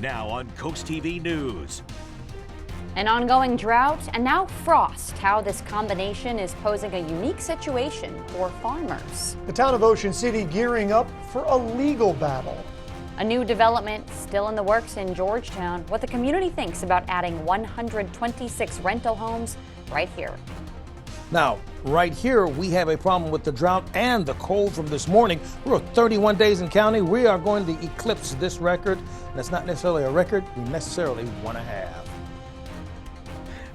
Now on Coast TV News. An ongoing drought and now frost. How this combination is posing a unique situation for farmers. The town of Ocean City gearing up for a legal battle. A new development still in the works in Georgetown. What the community thinks about adding 126 rental homes right here. Now, right here, we have a problem with the drought and the cold from this morning. We're 31 days in county. We are going to eclipse this record. That's not necessarily a record we necessarily want to have.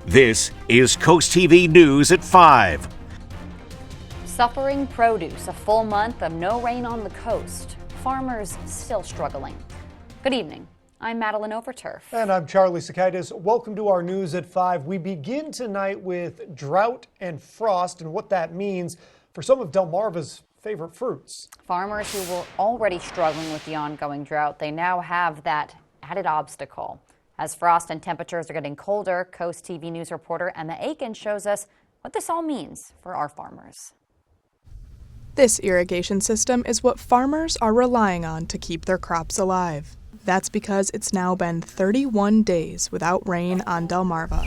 This is Coast TV News at 5. Suffering produce, a full month of no rain on the coast. Farmers still struggling. Good evening. I'm Madeline Overturf. And I'm Charlie Sakaitis. Welcome to our News at 5. We begin tonight with drought and frost and what that means for some of Delmarva's favorite fruits. Farmers who were already struggling with the ongoing drought, they now have that added obstacle. As frost and temperatures are getting colder, Coast TV News reporter Emma Aiken shows us what this all means for our farmers. This irrigation system is what farmers are relying on to keep their crops alive. That's because it's now been 31 days without rain on Delmarva.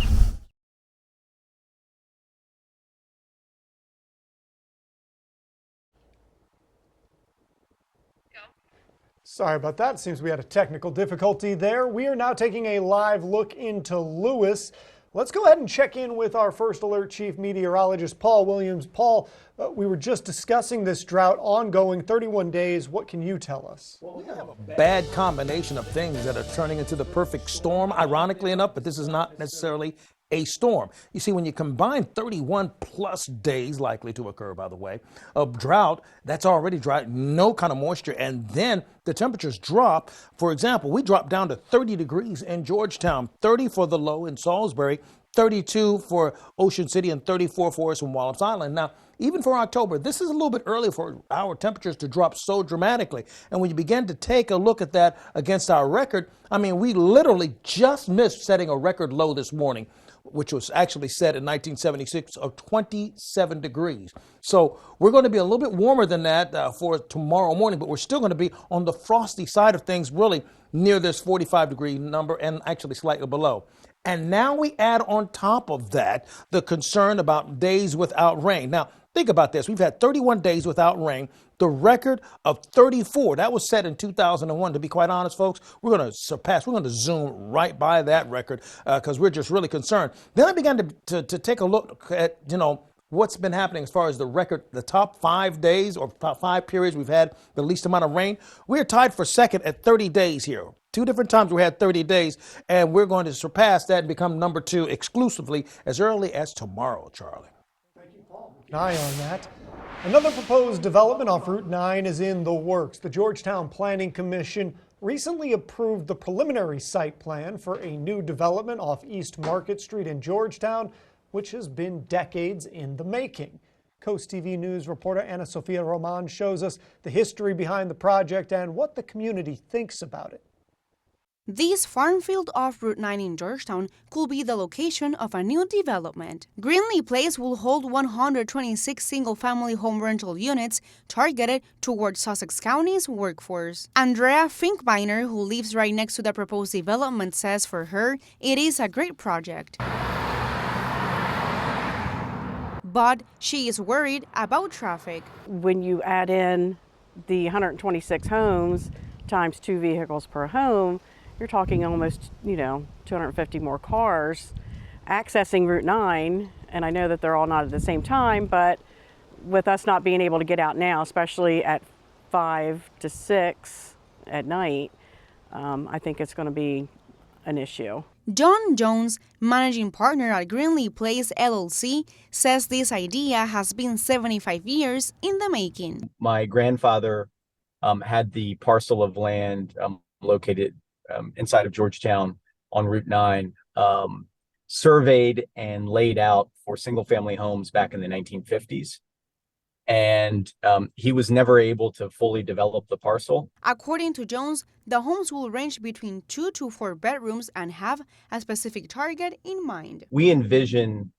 Sorry about that. Seems we had a technical difficulty there. We are now taking a live look into Lewis. Let's go ahead and check in with our First Alert Chief Meteorologist, Paul Williams. Paul, we were just discussing this drought ongoing 31 days. What can you tell us? Well, we have a bad combination of things that are turning into the perfect storm, ironically enough, but this is not necessarily a storm. You see, when you combine 31 plus days, likely to occur, by the way, of drought, that's already dry, no kind of moisture, and then the temperatures drop. For example, we dropped down to 30 degrees in Georgetown, 30 for the low in Salisbury, 32 for Ocean City, and 34 for us in Wallops Island. Now, even for October, this is a little bit early for our temperatures to drop so dramatically. And when you begin to take a look at that against our record, I mean, we literally just missed setting a record low this morning, which was actually set in 1976 of 27 degrees. So we're going to be a little bit warmer than that for tomorrow morning, but we're still going to be on the frosty side of things, really near this 45-degree number and actually slightly below. And now we add on top of that the concern about days without rain. Now, think about this. We've had 31 days without rain. The record of 34, that was set in 2001. To be quite honest, folks, we're going to surpass, we're going to zoom right by that record because we're just really concerned. Then I began to take a look at, what's been happening as far as the record, the top 5 days or top 5 periods we've had the least amount of rain. We're tied for second at 30 days here. 2 different times we had 30 days, and we're going to surpass that and become number 2 exclusively as early as tomorrow, Charlie. Thank you, Paul. Keep an eye on that. Another proposed development off Route 9 is in the works. The Georgetown Planning Commission recently approved the preliminary site plan for a new development off East Market Street in Georgetown, which has been decades in the making. Coast TV News reporter Ana Sofia Roman shows us the history behind the project and what the community thinks about it. This farm field off Route 9 in Georgetown could be the location of a new development. Greenlee Place will hold 126 single-family home rental units targeted towards Sussex County's workforce. Andrea Finkbeiner, who lives right next to the proposed development, says for her, it is a great project. But she is worried about traffic. When you add in the 126 homes times 2 vehicles per home, you're talking almost, 250 more cars accessing Route 9. And I know that they're all not at the same time, but with us not being able to get out now, especially at 5 to 6 at night, I think it's going to be an issue. John Jones, managing partner at Greenlee Place LLC, says this idea has been 75 years in the making. My grandfather had the parcel of land located inside of Georgetown on Route 9, surveyed and laid out for single-family homes back in the 1950s. And he was never able to fully develop the parcel. According to Jones, the homes will range between 2 to 4 bedrooms and have a specific target in mind. We envision,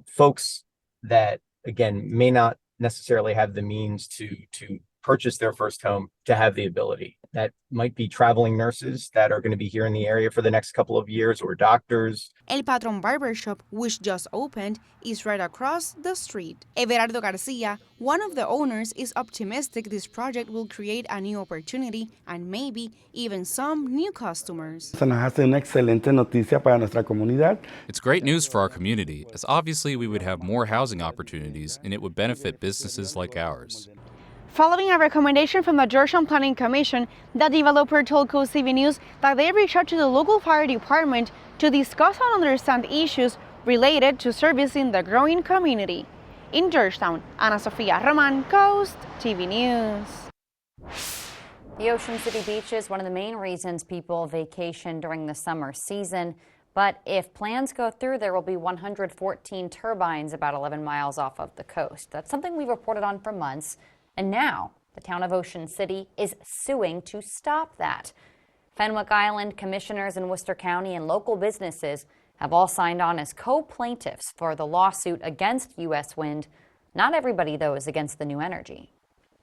folks that, again, may not necessarily have the means to purchase their first home to have the ability. That might be traveling nurses that are going to be here in the area for the next couple of years, or doctors. El Patron Barbershop, which just opened, is right across the street. Everardo Garcia, one of the owners, is optimistic this project will create a new opportunity and maybe even some new customers. Se nos hace una excelente noticia para nuestra comunidad. It's great news for our community, as obviously we would have more housing opportunities and it would benefit businesses like ours. Following a recommendation from the Georgetown Planning Commission, the developer told CoastTV News that they reached out to the local fire department to discuss and understand issues related to servicing the growing community. In Georgetown, Ana Sofia Roman, CoastTV News. The Ocean City Beach is one of the main reasons people vacation during the summer season. But if plans go through, there will be 114 turbines about 11 miles off of the coast. That's something we've reported on for months. And now the town of Ocean City is suing to stop that. Fenwick Island commissioners in Worcester County and local businesses have all signed on as co-plaintiffs for the lawsuit against U.S. Wind. Not everybody, though, is against the new energy.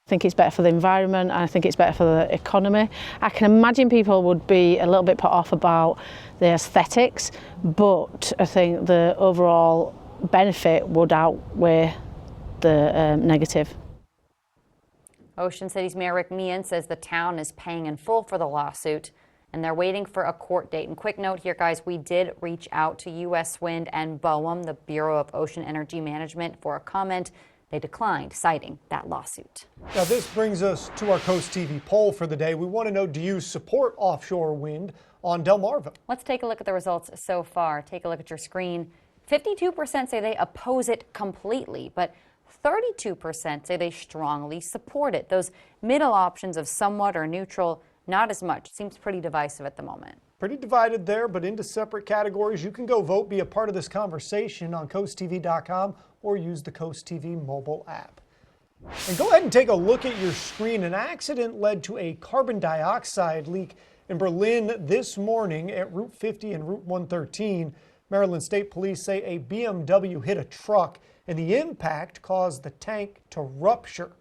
I think it's better for the environment, and I think it's better for the economy. I can imagine people would be a little bit put off about the aesthetics, but I think the overall benefit would outweigh the negative. Ocean City's Mayor Rick Meehan says the town is paying in full for the lawsuit, and they're waiting for a court date. And quick note here, guys, we did reach out to U.S. Wind and BOEM, the Bureau of Ocean Energy Management, for a comment. They declined, citing that lawsuit. Now, this brings us to our Coast TV poll for the day. We want to know, do you support offshore wind on Delmarva? Let's take a look at the results so far. Take a look at your screen. 52% say they oppose it completely, but 32% say they strongly support it. Those middle options of somewhat or neutral, not as much. Seems pretty divisive at the moment. Pretty divided there, but into separate categories. You can go vote, be a part of this conversation on CoastTV.com or use the Coast TV mobile app. And go ahead and take a look at your screen. An accident led to a carbon dioxide leak in Berlin this morning at Route 50 and Route 113. Maryland State Police say a BMW hit a truck, and the impact caused the tank to rupture.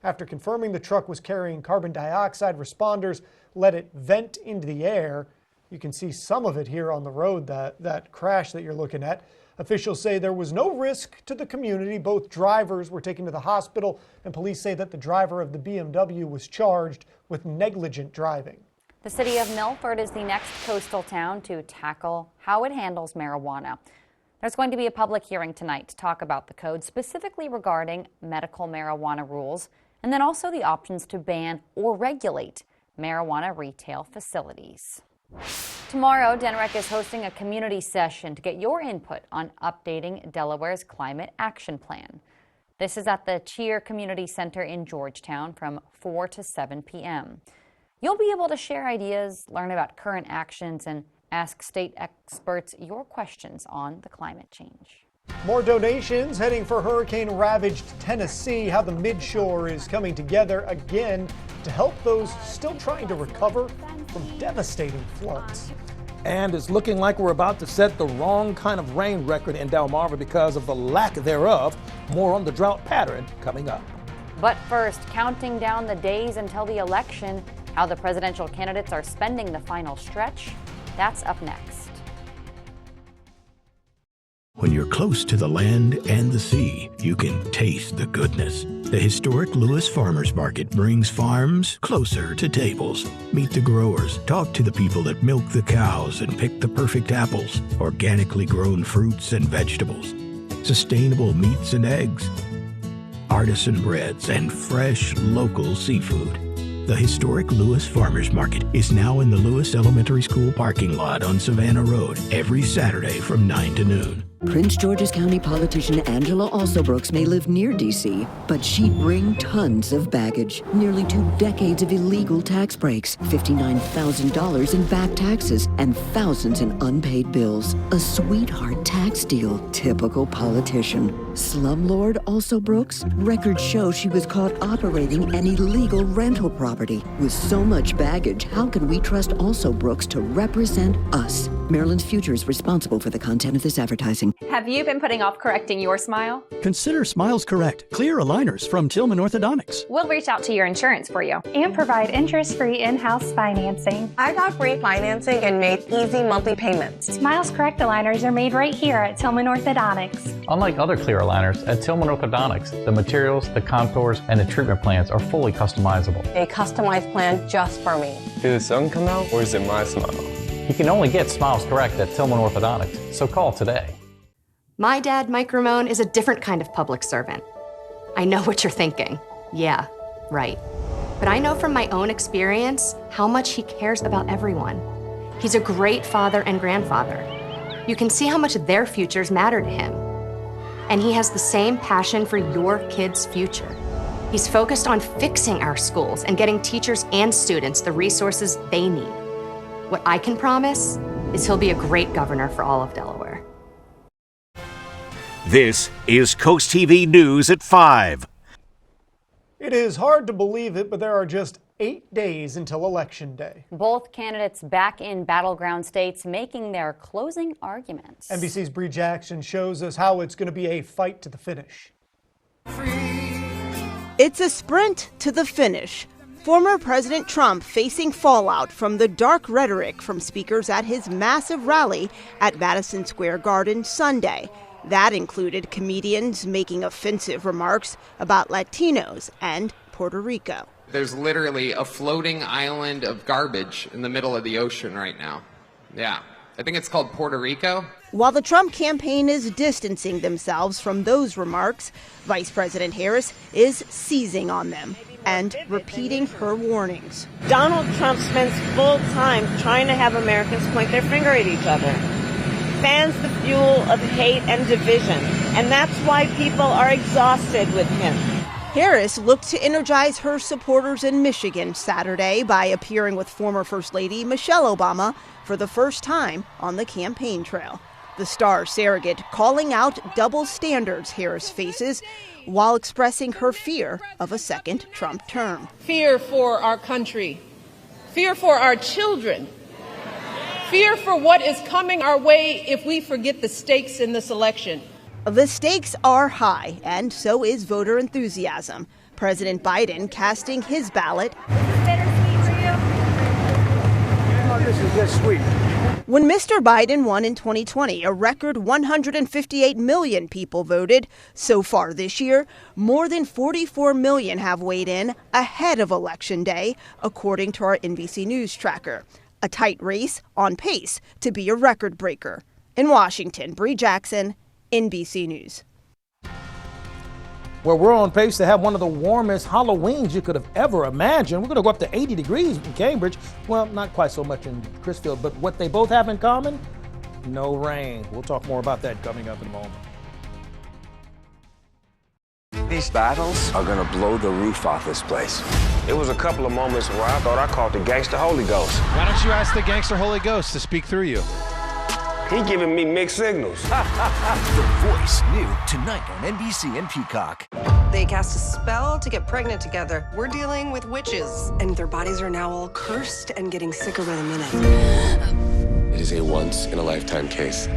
After confirming the truck was carrying carbon dioxide, responders let it vent into the air. You can see some of it here on the road, that crash that you're looking at. Officials say there was no risk to the community. Both drivers were taken to the hospital, and police say that the driver of the BMW was charged with negligent driving. The city of Milford is the next coastal town to tackle how it handles marijuana. There's going to be a public hearing tonight to talk about the code, specifically regarding medical marijuana rules, and then also the options to ban or regulate marijuana retail facilities. Tomorrow, DNREC is hosting a community session to get your input on updating Delaware's climate action plan. This is at the Cheer Community Center in Georgetown from 4 to 7 p.m. You'll be able to share ideas, learn about current actions, and ask state experts your questions on the climate change. More donations heading for hurricane-ravaged Tennessee. How the Midshore is coming together again to help those still trying to recover from devastating floods. And it's looking like we're about to set the wrong kind of rain record in Delmarva because of the lack thereof. More on the drought pattern coming up. But first, counting down the days until the election, how the presidential candidates are spending the final stretch. That's up next. When you're close to the land and the sea, you can taste the goodness. The historic Lewis Farmers Market brings farms closer to tables. Meet the growers, talk to the people that milk the cows and pick the perfect apples, organically grown fruits and vegetables, sustainable meats and eggs, artisan breads, and fresh local seafood. The historic Lewis Farmers Market is now in the Lewis Elementary School parking lot on Savannah Road every Saturday from 9 to noon. Prince George's County politician Angela Alsobrooks may live near D.C., but she'd bring tons of baggage. Nearly 2 decades of illegal tax breaks, $59,000 in back taxes, and thousands in unpaid bills. A sweetheart tax deal, typical politician. Slumlord Alsobrooks? Records show she was caught operating an illegal rental property. With so much baggage, how can we trust Alsobrooks to represent us? Maryland's Future is responsible for the content of this advertising. Have you been putting off correcting your smile? Consider Smiles Correct Clear Aligners from Tillman Orthodontics. We'll reach out to your insurance for you. And provide interest-free in-house financing. I got free financing and made easy monthly payments. Smiles Correct aligners are made right here at Tillman Orthodontics. Unlike other clear aligners, at Tillman Orthodontics, the materials, the contours, and the treatment plans are fully customizable. A customized plan just for me. Did the sun come out, or is it my smile? You can only get Smiles Correct at Tillman Orthodontics, so call today. My dad, Mike Ramone, is a different kind of public servant. I know what you're thinking. Yeah, right. But I know from my own experience how much he cares about everyone. He's a great father and grandfather. You can see how much their futures matter to him. And he has the same passion for your kids' future. He's focused on fixing our schools and getting teachers and students the resources they need. What I can promise is he'll be a great governor for all of Delaware. This is Coast TV News at 5. It is hard to believe it, but there are just 8 days until Election Day. Both candidates back in battleground states making their closing arguments. NBC's Bree Jackson shows us how it's going to be a fight to the finish. It's a sprint to the finish. Former President Trump facing fallout from the dark rhetoric from speakers at his massive rally at Madison Square Garden Sunday. That included comedians making offensive remarks about Latinos and Puerto Rico. There's literally a floating island of garbage in the middle of the ocean right now. Yeah, I think it's called Puerto Rico. While the Trump campaign is distancing themselves from those remarks, Vice President Harris is seizing on them and repeating her warnings. Donald Trump spends full time trying to have Americans point their finger at each other, fans the fuel of hate and division, and that's why people are exhausted with him. Harris looked to energize her supporters in Michigan Saturday by appearing with former First Lady Michelle Obama for the first time on the campaign trail. The star surrogate calling out double standards Harris faces while expressing her fear of a second Trump term. Fear for our country, fear for our children, fear for what is coming our way if we forget the stakes in this election. The stakes are high, and so is voter enthusiasm. President Biden casting his ballot. Is this bittersweet for you? Oh, this is just sweet. When Mr. Biden won in 2020, a record 158 million people voted. So far this year, more than 44 million have weighed in ahead of Election Day, according to our NBC News tracker. A tight race on pace to be a record breaker. In Washington, Bree Jackson, NBC News. Well, we're on pace to have one of the warmest Halloweens you could have ever imagined. We're going to go up to 80 degrees in Cambridge. Well, not quite so much in Crisfield, but what they both have in common? No rain. We'll talk more about that coming up in a moment. These battles are gonna blow the roof off this place. It was a couple of moments where I thought I caught the gangster Holy Ghost. Why don't you ask the gangster Holy Ghost to speak through you? He giving me mixed signals. The Voice, new tonight on NBC and Peacock. They cast a spell to get pregnant together. We're dealing with witches, and their bodies are now all cursed and getting sicker by the minute. It is a once-in-a-lifetime case.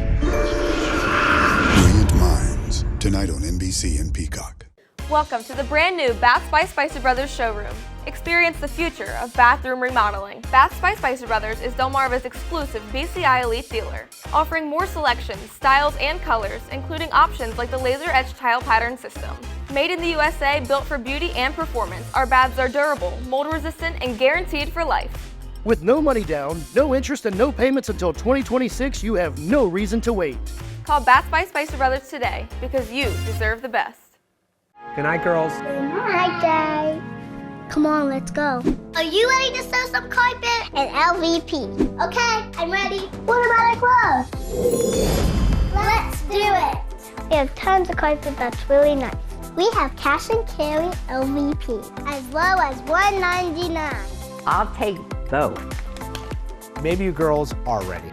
Brilliant Minds, tonight on NBC and Peacock. Welcome to the brand new Bath by Spicer Brothers showroom. Experience the future of bathroom remodeling. Bath by Spicer Brothers is Delmarva's exclusive BCI Elite dealer, offering more selections, styles, and colors, including options like the laser etched tile pattern system. Made in the USA, built for beauty and performance, our baths are durable, mold resistant, and guaranteed for life. With no money down, no interest, and no payments until 2026, you have no reason to wait. Call Bath by Spicer Brothers today because you deserve the best. Good night, girls. Good night, Dad. Come on, let's go. Are you ready to sew some carpet? And LVP. Okay, I'm ready. What about our clothes? Let's do it. We have tons of carpet that's really nice. We have cash and carry LVP, as low as $1.99. I'll take both. Maybe you girls are ready.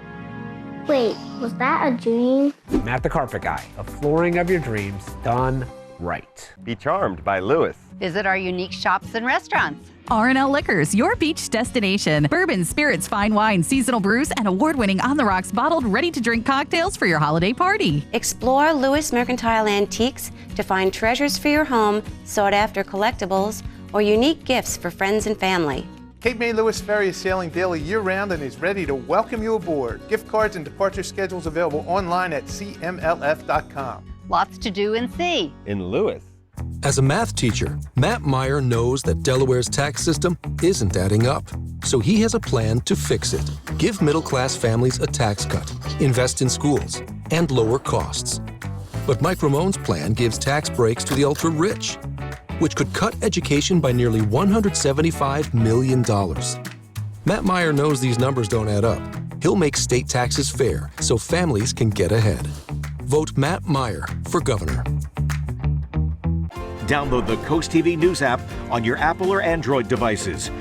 Wait, was that a dream? Matt the Carpet Guy, a flooring of your dreams done right. Be Charmed by Lewis. Visit our unique shops and restaurants. R&L Liquors, your beach destination. Bourbon, spirits, fine wine, seasonal brews, and award-winning on-the-rocks bottled ready-to-drink cocktails for your holiday party. Explore Lewis Mercantile Antiques to find treasures for your home, sought-after collectibles, or unique gifts for friends and family. Cape May Lewis Ferry is sailing daily year-round and is ready to welcome you aboard. Gift cards and departure schedules available online at cmlf.com. Lots to do and see in Lewis. As a math teacher, Matt Meyer knows that Delaware's tax system isn't adding up. So he has a plan to fix it. Give middle-class families a tax cut, invest in schools, and lower costs. But Mike Ramone's plan gives tax breaks to the ultra-rich, which could cut education by nearly $175 million. Matt Meyer knows these numbers don't add up. He'll make state taxes fair so families can get ahead. Vote Matt Meyer for governor. Download the Coast TV News app on your Apple or Android devices.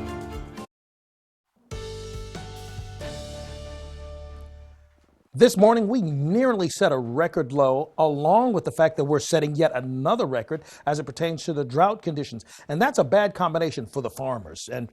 This morning, we nearly set a record low, along with the fact that we're setting yet another record as it pertains to the drought conditions. And that's a bad combination for the farmers. And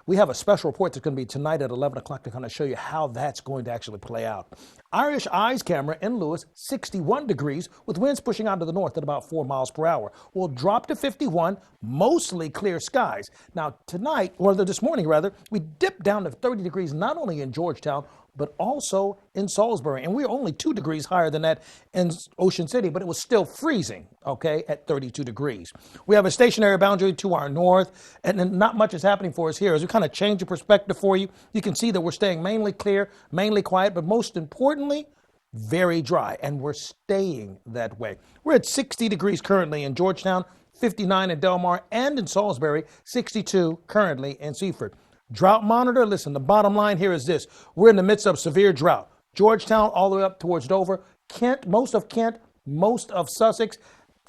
we have a special report that's going to be tonight at 11 o'clock to kind of show you how that's going to actually play out. Irish Eyes camera in Lewis, 61 degrees, with winds pushing out to the north at about 4 miles per hour. Will drop to 51, mostly clear skies. Now, tonight, or this morning rather, we dipped down to 30 degrees, not only in Georgetown, but also in Salisbury. And we're only 2 degrees higher than that in Ocean City, but it was still freezing, okay, at 32 degrees. We have a stationary boundary to our north, and then not much is happening for us here. As we kind of change the perspective for you, you can see that we're staying mainly clear, mainly quiet, but most importantly, very dry, and we're staying that way. We're at 60 degrees currently in Georgetown, 59 in Del Mar, and in Salisbury, 62 currently in Seaford. Drought monitor, listen, the bottom line here is this. We're in the midst of severe drought. Georgetown all the way up towards Dover, Kent, most of Sussex.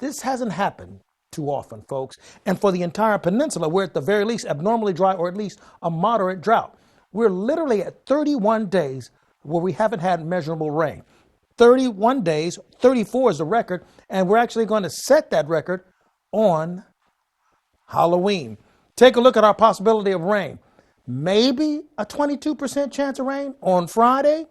This hasn't happened too often, folks. And for the entire peninsula, we're at the very least abnormally dry or at least a moderate drought. We're literally at 31 days where we haven't had measurable rain. 31 days, 34 is the record, and we're actually going to set that record on Halloween. Take a look at our possibility of rain. Maybe a 22% chance of rain on Friday.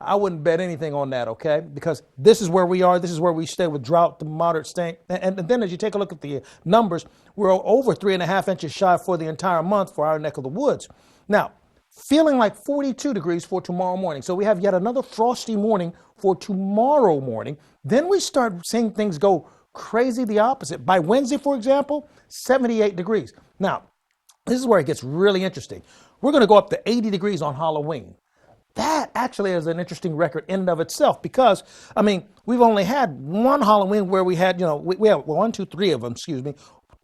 I wouldn't bet anything on that, okay? Because this is where we are. This is where we stay with drought to moderate state. And then as you take a look at the numbers, we're over 3.5 inches shy for the entire month for our neck of the woods. Now, feeling like 42 degrees for tomorrow morning. So we have yet another frosty morning for tomorrow morning. Then we start seeing things go crazy the opposite. By Wednesday, for example, 78 degrees. Now, this is where it gets really interesting. We're going to go up to 80 degrees on Halloween. That actually is an interesting record in and of itself because, I mean, we've only had one Halloween where we had, we have 3 of them,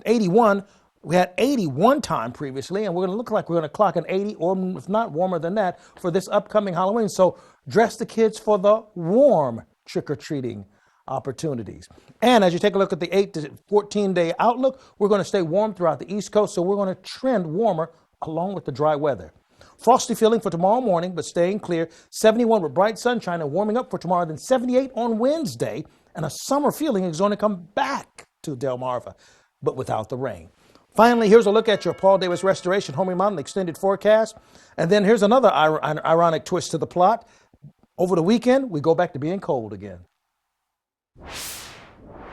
81. We had 80 one time previously, and we're going to look like we're going to clock an 80 or if not warmer than that for this upcoming Halloween. So dress the kids for the warm trick-or-treating opportunities. And as you take a look at the 8 to 14 day outlook, we're going to stay warm throughout the East Coast, so we're going to trend warmer along with the dry weather. Frosty feeling for tomorrow morning, but staying clear. 71 with bright sunshine and warming up for tomorrow, then 78 on Wednesday, and a summer feeling is going to come back to Delmarva, but without the rain. Finally, here's a look at your Paul Davis Restoration Home Remodel extended forecast. And then here's another ironic twist to the plot. Over the weekend, we go back to being cold again. All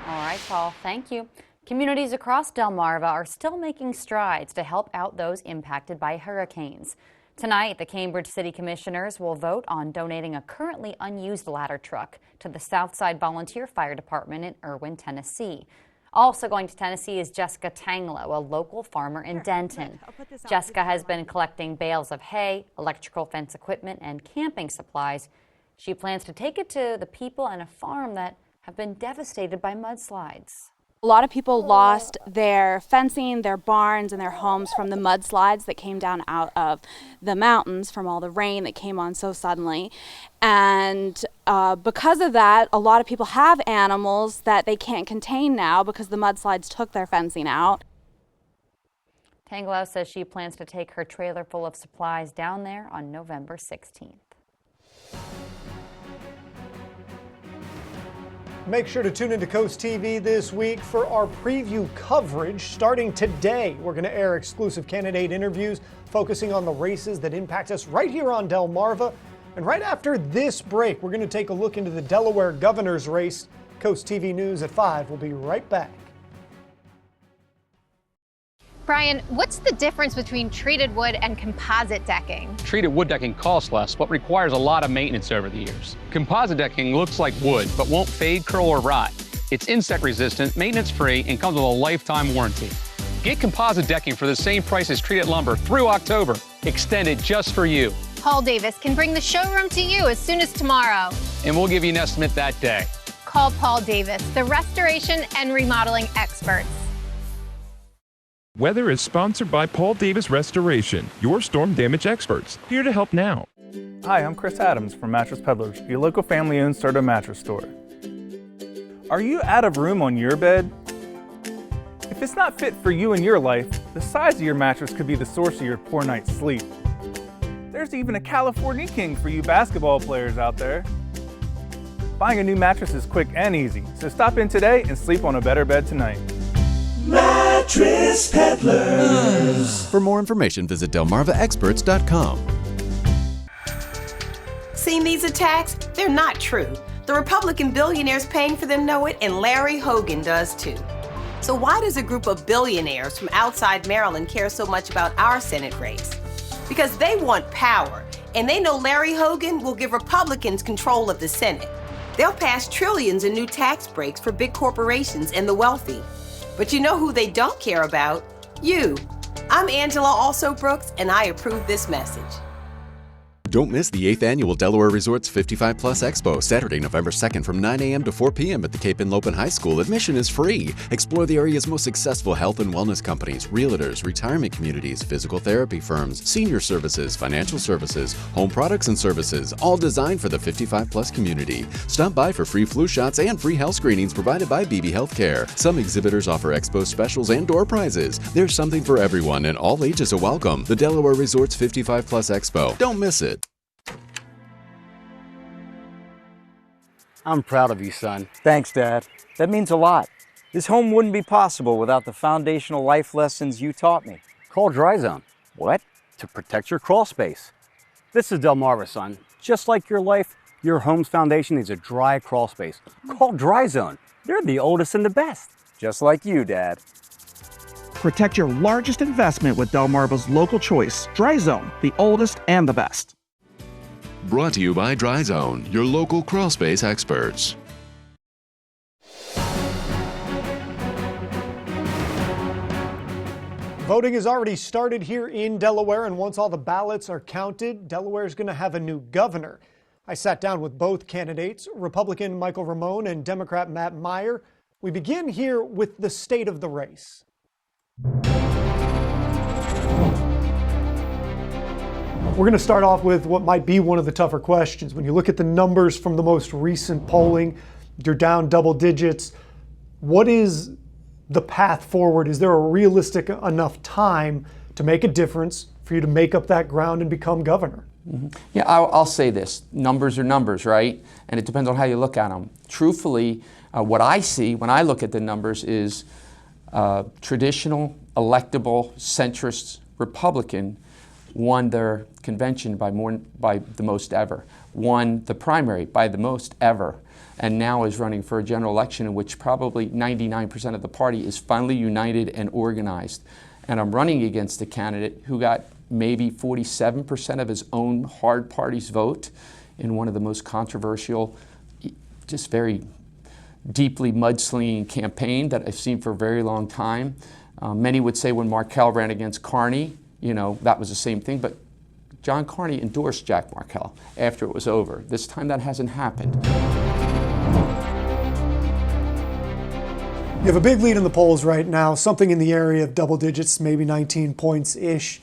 right, Paul, thank you. Communities across Delmarva are still making strides to help out those impacted by hurricanes. Tonight, the Cambridge City Commissioners will vote on donating a currently unused ladder truck to the Southside Volunteer Fire Department in Irwin, Tennessee. Also going to Tennessee is Jessica Tanglo, a local farmer in Denton. Jessica has been collecting bales of hay, electrical fence equipment, and camping supplies. She plans to take it to the people and a farm that have been devastated by mudslides. A lot of people lost their fencing, their barns, and their homes from the mudslides that came down out of the mountains from all the rain that came on so suddenly. And because of that, a lot of people have animals that they can't contain now because the mudslides took their fencing out. Tanglo says she plans to take her trailer full of supplies down there on November 16th. Make sure to tune into Coast TV this week for our preview coverage. Starting today, we're going to air exclusive candidate interviews focusing on the races that impact us right here on Delmarva. And right after this break, we're going to take a look into the Delaware governor's race. Coast TV News at 5. We'll be right back. Brian, what's the difference between treated wood and composite decking? Treated wood decking costs less, but requires a lot of maintenance over the years. Composite decking looks like wood, but won't fade, curl, or rot. It's insect resistant, maintenance free, and comes with a lifetime warranty. Get composite decking for the same price as treated lumber through October, extended just for you. Paul Davis can bring the showroom to you as soon as tomorrow. And we'll give you an estimate that day. Call Paul Davis, the restoration and remodeling experts. Weather is sponsored by Paul Davis Restoration, your storm damage experts, here to help now. Hi, I'm Chris Adams from Mattress Peddlers, your local family-owned starter mattress store. Are you out of room on your bed? If it's not fit for you and your life, the size of your mattress could be the source of your poor night's sleep. There's even a California King for you basketball players out there. Buying a new mattress is quick and easy, so stop in today and sleep on a better bed tonight. Mattress Peddlers. For more information, visit delmarvaexperts.com. Seen these attacks? They're not true. The Republican billionaires paying for them know it, and Larry Hogan does too. So why does a group of billionaires from outside Maryland care so much about our Senate race? Because they want power, and they know Larry Hogan will give Republicans control of the Senate. They'll pass trillions in new tax breaks for big corporations and the wealthy. But you know who they don't care about? You. I'm Angela Also-Brooks, and I approve this message. Don't miss the 8th Annual Delaware Resorts 55 Plus Expo, Saturday, November 2nd from 9 a.m. to 4 p.m. at the Cape Henlopen High School. Admission is free. Explore the area's most successful health and wellness companies, realtors, retirement communities, physical therapy firms, senior services, financial services, home products and services, all designed for the 55 plus community. Stop by for free flu shots and free health screenings provided by BB Healthcare. Some exhibitors offer expo specials and door prizes. There's something for everyone, and all ages are welcome. The Delaware Resorts 55 Plus Expo. Don't miss it. I'm proud of you, son. Thanks, Dad. That means a lot. This home wouldn't be possible without the foundational life lessons you taught me. Call Dry Zone. What? To protect your crawl space. This is Delmarva, son. Just like your life, your home's foundation needs a dry crawl space. Call Dry Zone. They're the oldest and the best. Just like you, Dad. Protect your largest investment with Delmarva's local choice, Dry Zone, the oldest and the best. Brought to you by Dry Zone, your local crawl space experts. Voting has already started here in Delaware, and once all the ballots are counted, Delaware is going to have a new governor. I sat down with both candidates, Republican Michael Ramone and Democrat Matt Meyer. We begin here with the state of the race. We're going to start off with what might be one of the tougher questions. When you look at the numbers from the most recent polling, you're down double digits. What is the path forward? Is there a realistic enough time to make a difference for you to make up that ground and become governor? Yeah, I'll say this. Numbers are numbers, right? And it depends on how you look at them. Truthfully, what I see when I look at the numbers is traditional, electable, centrist Republican won their convention by the most ever, won the primary by the most ever, and now is running for a general election in which probably 99% of the party is finally united and organized. And I'm running against a candidate who got maybe 47% of his own hard party's vote in one of the most controversial, just very deeply mudslinging campaign that I've seen for a very long time. Many would say when Markell ran against Carney, you know, that was the same thing, but John Carney endorsed Jack Markell after it was over. This time that hasn't happened. You have a big lead in the polls right now, something in the area of double digits, maybe 19 points-ish.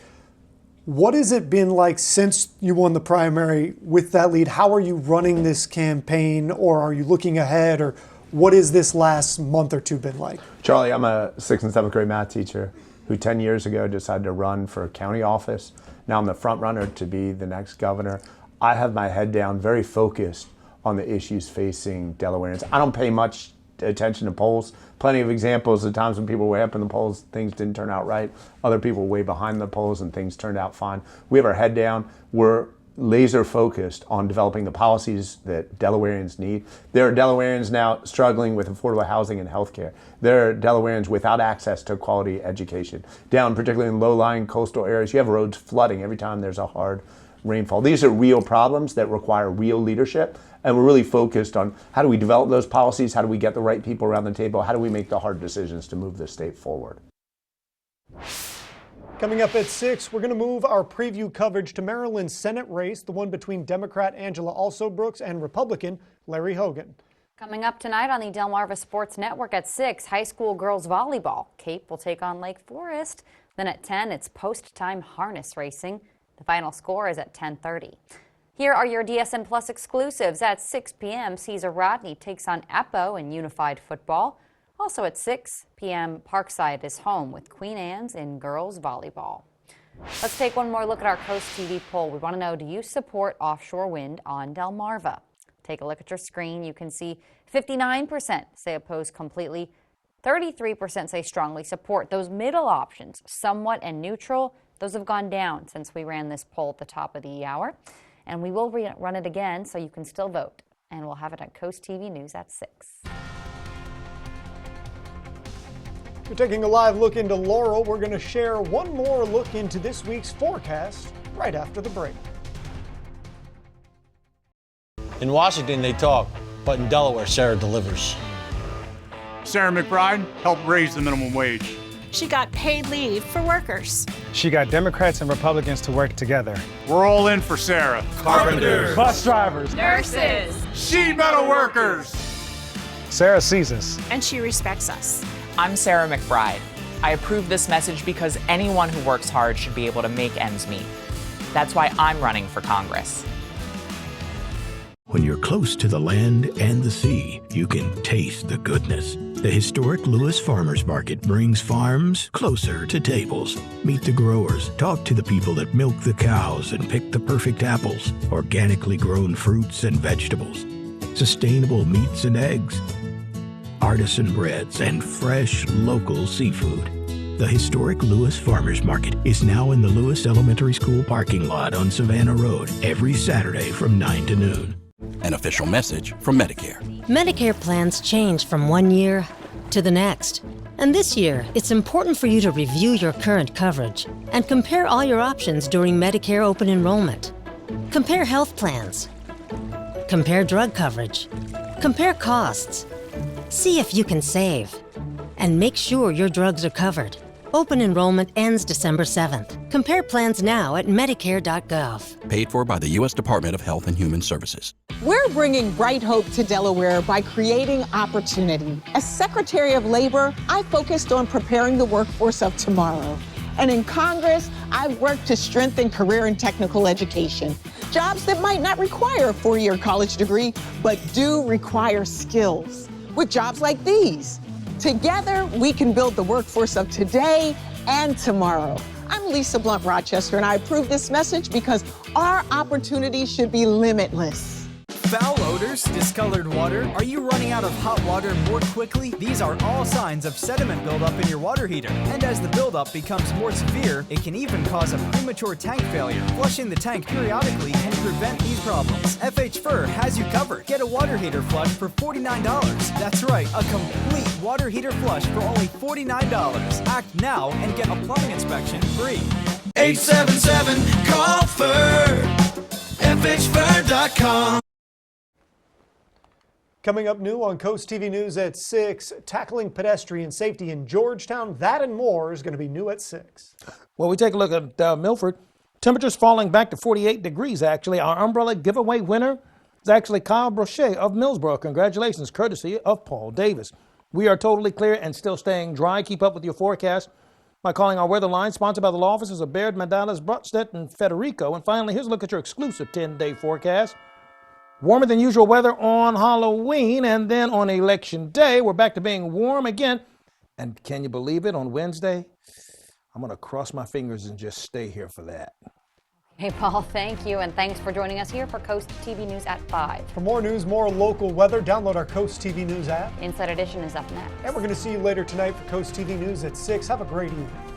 What has it been like since you won the primary with that lead? How are you running this campaign, or are you looking ahead, or what has this last month or two been like? Charlie, I'm a 6th and 7th grade math teacher who 10 years ago decided to run for county office. Now I'm the front runner to be the next governor. I have my head down, very focused on the issues facing Delawareans. I don't pay much attention to polls. Plenty of examples of times when people were way up in the polls, things didn't turn out right. Other people were way behind the polls and things turned out fine. We have our head down. We're laser focused on developing the policies that Delawareans need. There are Delawareans now struggling with affordable housing and healthcare. There are Delawareans without access to quality education. Down particularly in low-lying coastal areas, you have roads flooding every time there's a hard rainfall. These are real problems that require real leadership, and we're really focused on how do we develop those policies, how do we get the right people around the table, how do we make the hard decisions to move the state forward. Coming up at 6, we're going to move our preview coverage to Maryland's Senate race, the one between Democrat Angela Alsobrooks and Republican Larry Hogan. Coming up tonight on the Delmarva Sports Network at 6, high school girls volleyball. Cape will take on Lake Forest. Then at 10, it's post-time harness racing. The final score is at 10:30. Here are your DSN Plus exclusives. At 6 p.m., Caesar Rodney takes on Eppo in unified football. Also at 6 p.m., Parkside is home with Queen Anne's in girls volleyball. Let's take one more look at our Coast TV poll. We want to know, do you support offshore wind on Delmarva? Take a look at your screen. You can see 59% say oppose completely, 33% say strongly support. Those middle options, somewhat and neutral, those have gone down since we ran this poll at the top of the hour. And we will run it again so you can still vote. And we'll have it on Coast TV News at 6. We're taking a live look into Laurel. We're going to share one more look into this week's forecast right after the break. In Washington, they talk, but in Delaware, Sarah delivers. Sarah McBride helped raise the minimum wage. She got paid leave for workers. She got Democrats and Republicans to work together. We're all in for Sarah. Carpenters, bus drivers, nurses, sheet metal workers. Sarah sees us. And she respects us. I'm Sarah McBride. I approve this message because anyone who works hard should be able to make ends meet. That's why I'm running for Congress. When you're close to the land and the sea, you can taste the goodness. The historic Lewis Farmers Market brings farms closer to tables. Meet the growers, talk to the people that milk the cows and pick the perfect apples, organically grown fruits and vegetables, sustainable meats and eggs, artisan breads, and fresh local seafood. The historic Lewis Farmers Market is now in the Lewis Elementary School parking lot on Savannah Road every Saturday from 9 to noon. An official message from Medicare. Medicare plans change from one year to the next. And this year, it's important for you to review your current coverage and compare all your options during Medicare open enrollment. Compare health plans. Compare drug coverage. Compare costs. See if you can save. And make sure your drugs are covered. Open enrollment ends December 7th. Compare plans now at Medicare.gov. Paid for by the U.S. Department of Health and Human Services. We're bringing bright hope to Delaware by creating opportunity. As Secretary of Labor, I focused on preparing the workforce of tomorrow. And in Congress, I've worked to strengthen career and technical education. Jobs that might not require a four-year college degree, but do require skills. With jobs like these. Together, we can build the workforce of today and tomorrow. I'm Lisa Blunt Rochester, and I approve this message because our opportunities should be limitless. Foul odors, discolored water, are you running out of hot water more quickly? These are all signs of sediment buildup in your water heater. And as the buildup becomes more severe, it can even cause a premature tank failure. Flushing the tank periodically can prevent these problems. FH Fur has you covered. Get a water heater flush for $49. That's right, a complete water heater flush for only $49. Act now and get a plumbing inspection free. 877-CALL-FUR, FHFur.com. Coming up new on Coast TV News at 6, tackling pedestrian safety in Georgetown. That and more is going to be new at 6. Well, we take a look at Milford. Temperatures falling back to 48 degrees, actually. Our umbrella giveaway winner is actually Kyle Brochet of Millsboro. Congratulations, courtesy of Paul Davis. We are totally clear and still staying dry. Keep up with your forecast by calling our weather line, sponsored by the law offices of Baird, Mandalas, Brutstedt, and Federico. And finally, here's a look at your exclusive 10-day forecast. Warmer than usual weather on Halloween, and then on Election Day, we're back to being warm again. And can you believe it, on Wednesday, I'm going to cross my fingers and just stay here for that. Hey, Paul, thank you, and thanks for joining us here for Coast TV News at 5. For more news, more local weather, download our Coast TV News app. Inside Edition is up next. And we're going to see you later tonight for Coast TV News at 6. Have a great evening.